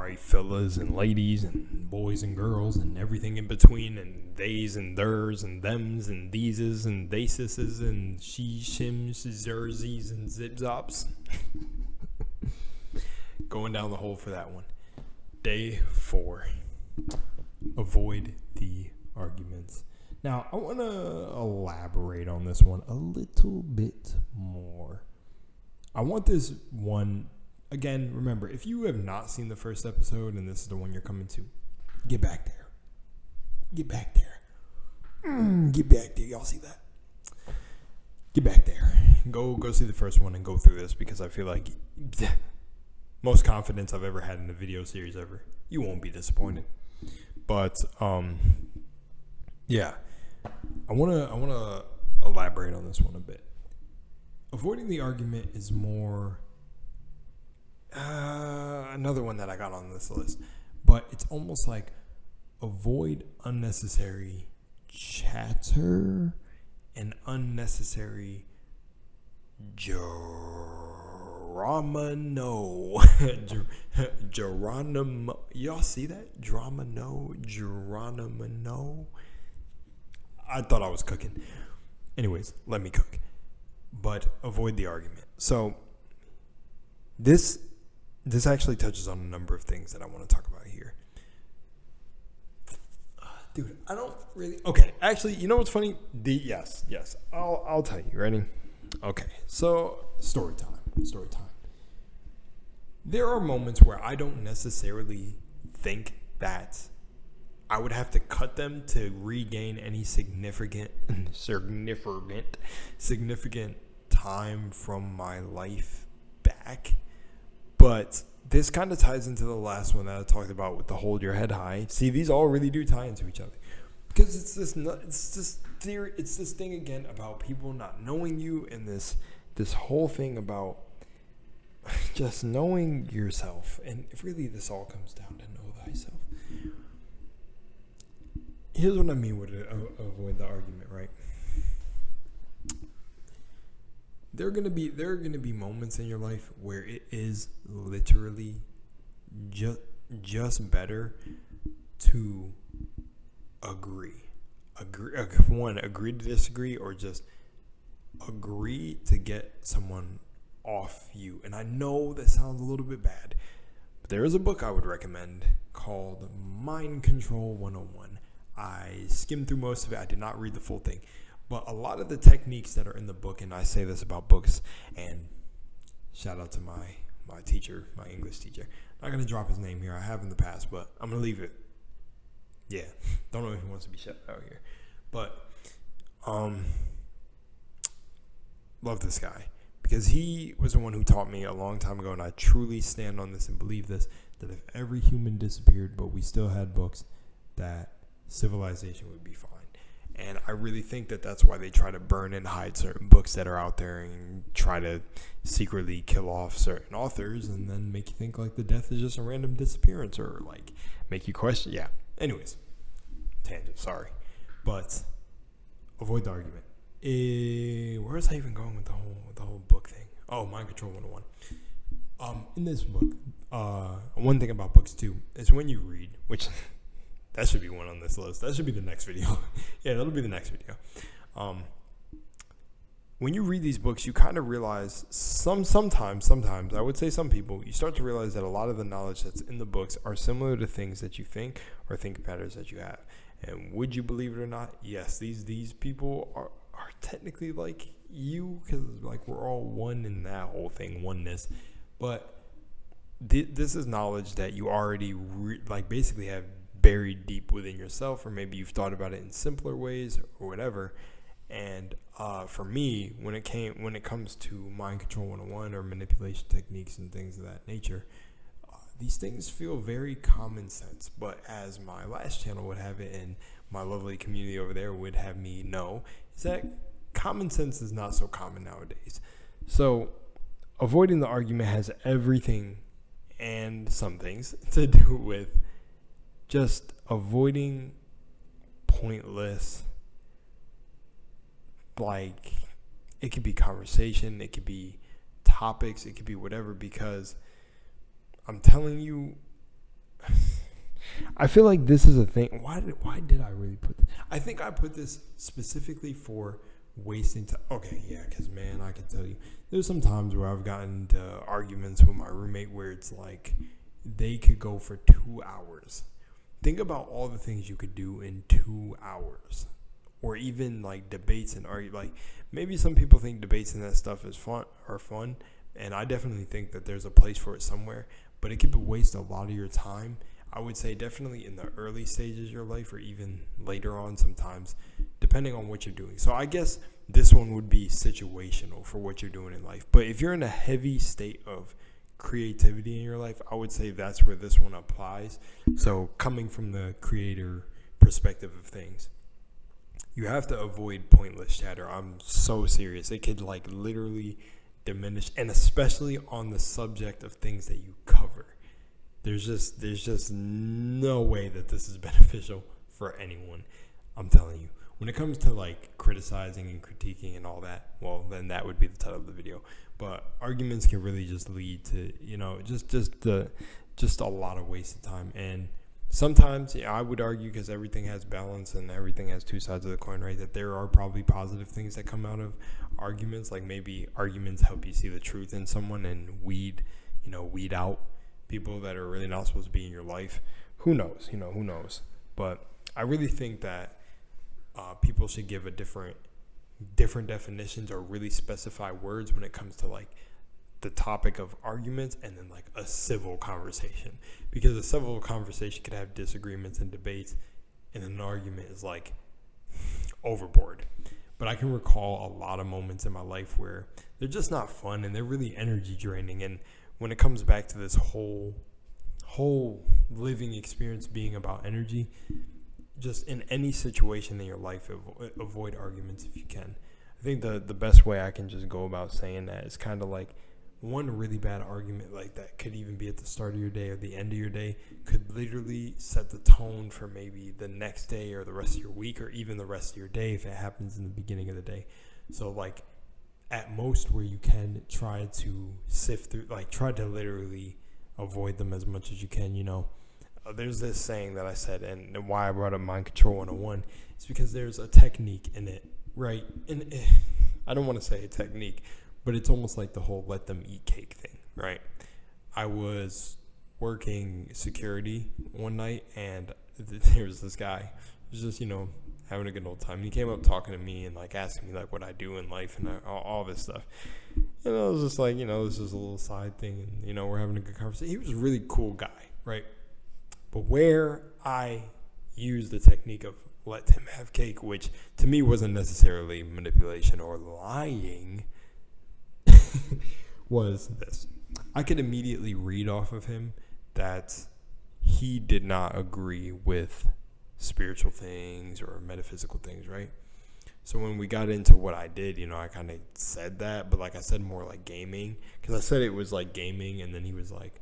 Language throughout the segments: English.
right, fellas and ladies and boys and girls and everything in between, and theys and theirs and thems and theses and thesises and she, shims, zerzies and zip-zops. Going down the hole for that one. Day 4. Avoid the arguments. Now, I want to elaborate on this one a little bit more. I want this one, again, remember, if you have not seen the first episode and this is the one you're coming to, get back there. Get back there. Get back there. Y'all see that? Get back there. Go see the first one and go through this, because I feel like most confidence I've ever had in a video series ever. You won't be disappointed. But, yeah. I want to elaborate on this one a bit. Avoiding the argument is more another one that I got on this list, but it's almost like avoid unnecessary chatter and unnecessary Geronimo. Y'all see that? Geronimo. I thought I was cooking. Anyways, let me cook. But avoid the argument. So this actually touches on a number of things that I want to talk about here. Dude, I don't really. Okay, actually, you know what's funny? Yes. I'll tell you. Ready? Okay. So story time. There are moments where I don't necessarily think that I would have to cut them to regain any significant time from my life back. But this kind of ties into the last one that I talked about with the hold your head high. See, these all really do tie into each other, because it's this theory. It's this thing again about people not knowing you, and this whole thing about just knowing yourself. And if really this all comes down to know thyself. Here's what I mean with avoid the argument, right? There are gonna be moments in your life where it is literally just better to agree to disagree, or just agree to get someone off you. And I know that sounds a little bit bad, but there is a book I would recommend called Mind Control 101. I skimmed through most of it. I did not read the full thing. But a lot of the techniques that are in the book, and I say this about books, and shout out to my teacher, my English teacher. I'm not going to drop his name here. I have in the past, but I'm going to leave it. Yeah. Don't know if he wants to be shut out here. But love this guy, because he was the one who taught me a long time ago, and I truly stand on this and believe this, that if every human disappeared but we still had books, that civilization would be fine. And I really think that that's why they try to burn and hide certain books that are out there, and try to secretly kill off certain authors, and then make you think like the death is just a random disappearance, or like make you question. Yeah. Anyways, tangent. Sorry, but avoid the argument. Where was I even going with the whole book thing? Oh, Mind Control 101. In this book, one thing about books too is when you read, which that should be one on this list. That should be the next video. Yeah, that'll be the next video. When you read these books, you kind of realize sometimes, I would say some people, you start to realize that a lot of the knowledge that's in the books are similar to things that you think, or think patterns that you have. And would you believe it or not? Yes, these people are technically like you, because like we're all one in that whole thing, oneness. But this is knowledge that you already basically have buried deep within yourself, or maybe you've thought about it in simpler ways or whatever. And for me, when it comes to Mind Control 101 or manipulation techniques and things of that nature, these things feel very common sense. But as my last channel would have it, and my lovely community over there would have me know, is that common sense is not so common nowadays. So avoiding the argument has everything and some things to do with just avoiding pointless, like, it could be conversation, it could be topics, it could be whatever, because I'm telling you, I feel like this is a thing. Why did I really put this? I think I put this specifically for wasting time. Okay, yeah, because, man, I can tell you. There's some times where I've gotten into arguments with my roommate where it's like they could go for 2 hours. Think about all the things you could do in 2 hours. Or even like debates and argue. Like, maybe some people think debates and that stuff is fun. And I definitely think that there's a place for it somewhere. But it could waste a lot of your time. I would say definitely in the early stages of your life, or even later on sometimes, depending on what you're doing. So I guess this one would be situational for what you're doing in life. But if you're in a heavy state of creativity in your life, I would say that's where this one applies. So coming from the creator perspective of things, you have to avoid pointless chatter. I'm so serious. It could like literally diminish, and especially on the subject of things that you cover. There's just no way that this is beneficial for anyone. I'm telling you. When it comes to like criticizing and critiquing and all that, well, then that would be the title of the video. But arguments can really just lead to, just a lot of wasted time. And sometimes, yeah, I would argue, because everything has balance and everything has two sides of the coin, right? That there are probably positive things that come out of arguments. Like maybe arguments help you see the truth in someone and weed out people that are really not supposed to be in your life. Who knows? Who knows? But I really think that people should give a different definitions, or really specify words when it comes to like the topic of arguments, and then like a civil conversation, because a civil conversation could have disagreements and debates, and an argument is like overboard. But I can recall a lot of moments in my life where they're just not fun, and they're really energy draining. And when it comes back to this whole living experience being about energy, just in any situation in your life, avoid arguments if you can. I think the best way I can just go about saying that is kind of like, one really bad argument like that could even be at the start of your day or the end of your day, could literally set the tone for maybe the next day or the rest of your week, or even the rest of your day if it happens in the beginning of the day. So like, at most, where you can, try to sift through, like try to literally avoid them as much as you can. There's this saying that I said, and why I brought up Mind Control 101 is because there's a technique in it, right? And I don't want to say a technique, but it's almost like the whole let them eat cake thing, right? I was working security one night, and there was this guy who was just, having a good old time. He came up talking to me and like asking me like what I do in life and all this stuff. And I was just like, this is a little side thing, and we're having a good conversation. He was a really cool guy, right? But where I used the technique of let him have cake, which to me wasn't necessarily manipulation or lying, was this. I could immediately read off of him that he did not agree with spiritual things or metaphysical things, right? So when we got into what I did, I kind of said that, but like I said more like gaming, because I said it was like gaming, and then he was like,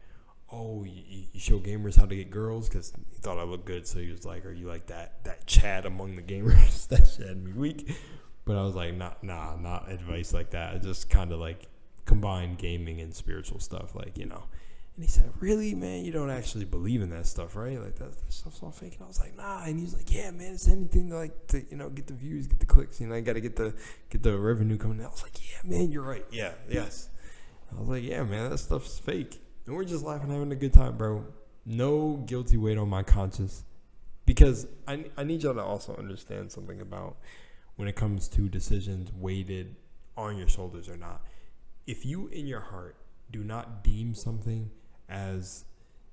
oh, you show gamers how to get girls, because he thought I looked good. So he was like, are you like that Chad among the gamers? That shit had me weak. But I was like, nah, not advice like that. I just kind of like combine gaming and spiritual stuff, like, And he said, really, man, you don't actually believe in that stuff, right? Like that stuff's all fake. And I was like, nah. And he's like, yeah, man, it's anything to get the views, get the clicks. I got to get the revenue coming in. I was like, yeah, man, you're right. Yeah, yes. I was like, yeah, man, that stuff's fake. And we're just laughing, having a good time, bro. No guilty weight on my conscience. Because I need y'all to also understand something about when it comes to decisions weighted on your shoulders or not. If you in your heart do not deem something as,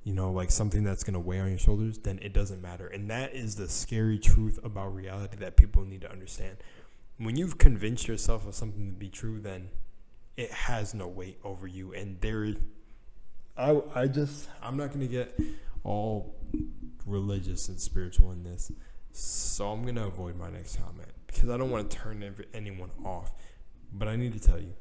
like something that's going to weigh on your shoulders, then it doesn't matter. And that is the scary truth about reality that people need to understand. When you've convinced yourself of something to be true, then it has no weight over you. And I'm not going to get all religious and spiritual in this. So I'm going to avoid my next comment because I don't want to turn anyone off. But I need to tell you,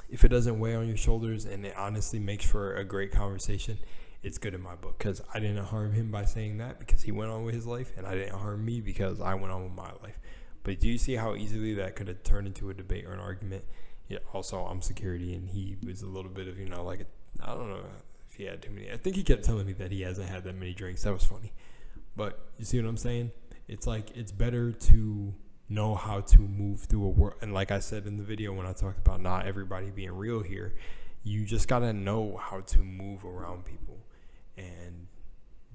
if it doesn't weigh on your shoulders and it honestly makes for a great conversation, it's good in my book, because I didn't harm him by saying that because he went on with his life, and I didn't harm me because I went on with my life. But do you see how easily that could have turned into a debate or an argument? Yeah, also, I'm security, and he was a little bit of, I don't know if he had too many. I think he kept telling me that he hasn't had that many drinks. That was funny. But you see what I'm saying? It's like it's better to know how to move through a world. And like I said in the video when I talked about not everybody being real here, you just got to know how to move around people. And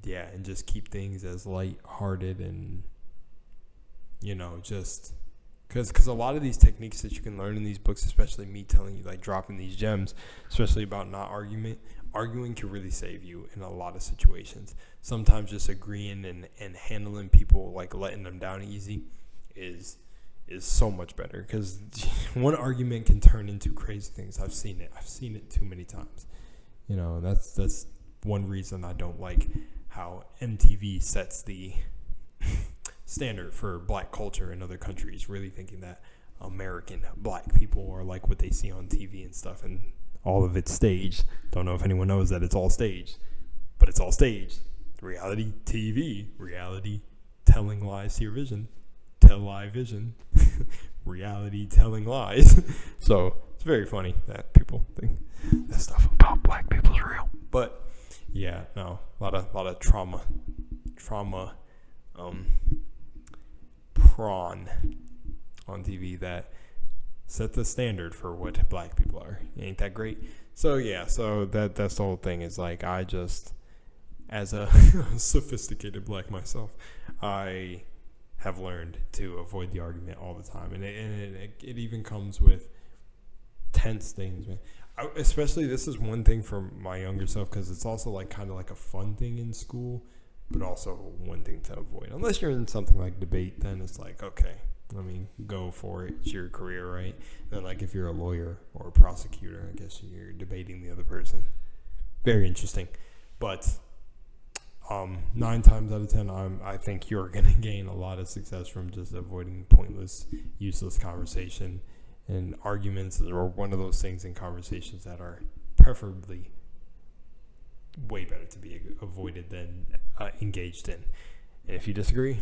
yeah, and just keep things as lighthearted and, you know, just because a lot of these techniques that you can learn in these books, especially me telling you, like dropping these gems, especially about not arguing can really save you in a lot of situations. Sometimes just agreeing and handling people, like letting them down easy is so much better, because one argument can turn into crazy things. I've seen it too many times. You know, that's one reason I don't like how MTV sets the standard for black culture in other countries, really thinking that American black people are like what they see on TV and stuff, and all of it's staged. Don't know if anyone knows that it's all staged, but it's all staged. Reality TV, reality telling lies to your vision, tell lie vision, reality telling lies. So it's very funny that people think that stuff about black people is real. But yeah, no, a lot of trauma prawn on TV that set the standard for what black people are. Ain't that great? So yeah, so that's the whole thing. Is like, I just, as a sophisticated black myself, I have learned to avoid the argument all the time, and it even comes with tense things, man. Especially, this is one thing for my younger self, because it's also like kind of like a fun thing in school, but also one thing to avoid. Unless you're in something like debate, then it's like, okay, I mean, go for it. It's your career, right? Then like if you're a lawyer or a prosecutor, I guess you're debating the other person. Very interesting. But 9 times out of 10, I think you're going to gain a lot of success from just avoiding pointless, useless conversation. And arguments are one of those things in conversations that are preferably way better to be avoided than engaged in. And if you disagree,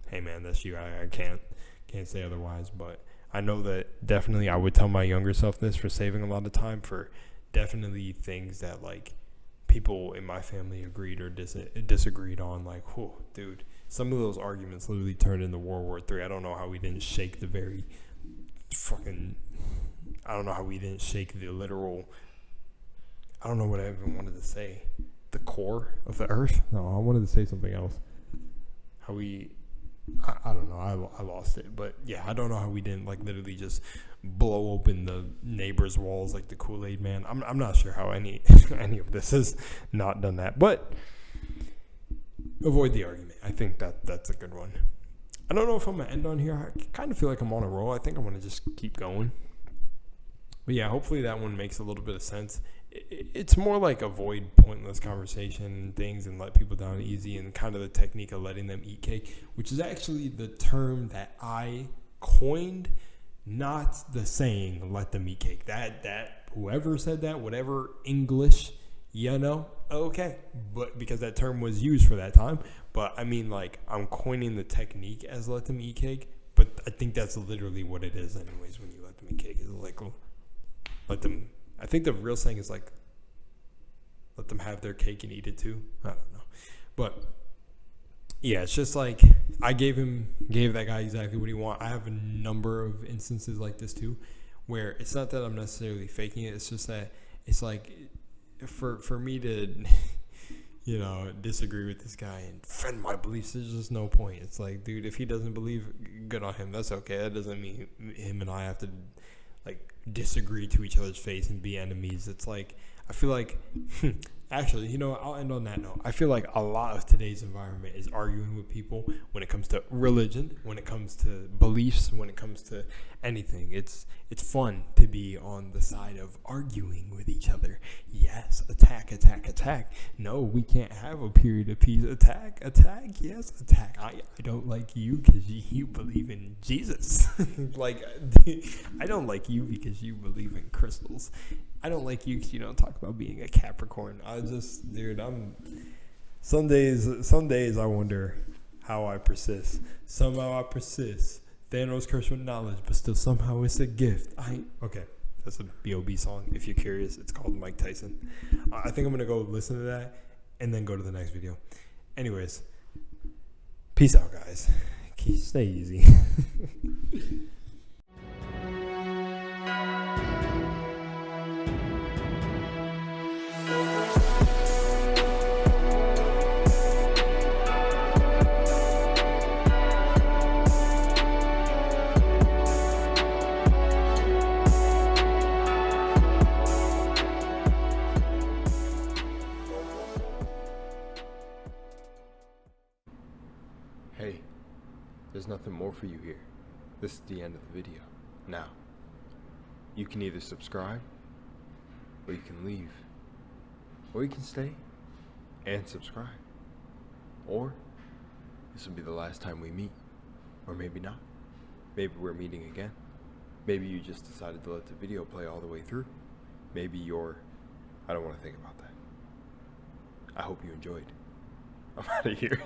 hey man, that's you. I can't say otherwise. But I know that definitely I would tell my younger self this for saving a lot of time, for definitely things that like people in my family agreed or disagreed on. Like, whew, dude, some of those arguments literally turned into World War III. I don't know how we didn't shake the very I don't know how we didn't shake the literal, I don't know what I even wanted to say, the core of the earth. No, I wanted to say something else. How we, I don't know, I lost it. But yeah, I don't know how we didn't like literally just blow open the neighbor's walls like the Kool-Aid Man. I'm not sure how any of this has not done that. But avoid the argument. I think that's a good one. I don't know if I'm going to end on here. I kind of feel like I'm on a roll. I think I'm going to just keep going. But yeah, hopefully that one makes a little bit of sense. It's more like avoid pointless conversation and things and let people down easy, and kind of the technique of letting them eat cake, which is actually the term that I coined, not the saying let them eat cake. That whoever said that, whatever English, okay. But because that term was used for that time. But I mean, like, I'm coining the technique as let them eat cake, but I think that's literally what it is anyways when you let them eat cake. It's like, let them, I think the real saying is like, let them have their cake and eat it too. I don't know. But yeah, it's just like, I gave that guy exactly what he wanted. I have a number of instances like this too, where it's not that I'm necessarily faking it. It's just that it's like, for me to disagree with this guy and defend my beliefs, there's just no point. It's like, dude, if he doesn't believe, good on him. That's okay. That doesn't mean him and I have to like disagree to each other's face and be enemies. It's like, I feel like actually, I'll end on that note. I feel like a lot of today's environment is arguing with people when it comes to religion, when it comes to beliefs, when it comes to anything. It's fun to be on the side of arguing with each other. Yes, attack. No, we can't have a period of peace. Attack. Yes, attack. I don't like you because you believe in Jesus. Like, I don't like you because you believe in crystals. I don't like you because you don't talk about being a Capricorn. Some days I wonder how I persist. Somehow I persist. Thanos cursed with knowledge, but still somehow it's a gift. Okay. That's a B.O.B. song. If you're curious, it's called Mike Tyson. I think I'm going to go listen to that and then go to the next video. Anyways, peace out, guys. Stay easy. Hey, there's nothing more for you here. This is the end of the video. Now, you can either subscribe, or you can leave, or you can stay and subscribe. Or, this will be the last time we meet. Or maybe not. Maybe we're meeting again. Maybe you just decided to let the video play all the way through. Maybe you're... I don't want to think about that. I hope you enjoyed. I'm out of here.